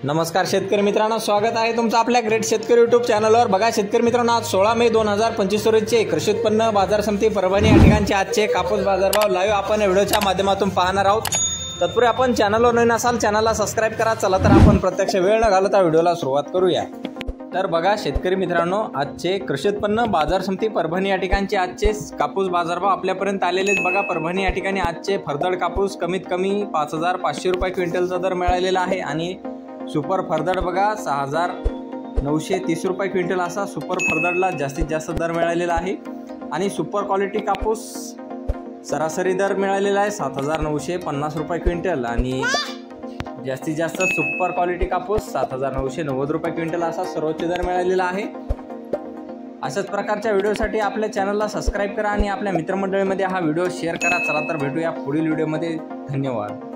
नमस्कार शेतकरी मित्रांनो, स्वागत आहे तुमचं आपल्या ग्रेट शेतकरी यूट्यूब चॅनलवर। बघा शेतकरी मित्रांनो, आज 16 मे 2025 रोजीचे कृषी उत्पन्न बाजार समिती परभणी या ठिकाणचे आजचे कापूस बाजारभाव लाईव्ह आपण व्हिडिओच्या माध्यमातून पाहणार आहोत। तत्पूर्वी आपण चॅनलवर नवीन असाल चॅनलला सबस्क्राइब करा। चला तर आपण प्रत्यक्ष वेळ न घालवता व्हिडिओला सुरुवात करूया। तर बघा शेतकरी मित्रांनो, आजचे कृषी उत्पन्न बाजार समिती परभणी या ठिकाणचे आजचे कापूस बाजारभाव आपल्यापर्यंत आलेले आहेत। बघा परभणी या ठिकाणी आजचे फरदड कापूस कमीत कमी 5500 रुपये क्विंटलचा दर मिळालेला आहे आणि सुपर फरदड बघा 6930 रुपये क्विंटल असा सुपर फरदडला जास्तीत जास्त दर मिळालेला आहे आणि सुपर क्वालिटी कापूस सरासरी दर मिळालेला आहे 7950 रुपये क्विंटल आणि जास्तीत जास्त सुपर क्वालिटी कापूस 7990 रुपये क्विंटल असा सर्वोच्च दर मिळालेला आहे। अशाच प्रकारच्या व्हिडिओसाठी आपल्या चॅनलला सबस्क्राइब करा आणि आपल्या मित्रमंडळीमध्ये हा व्हिडिओ शेअर करा। चला तर भेटूया पुढील व्हिडिओमध्ये। धन्यवाद।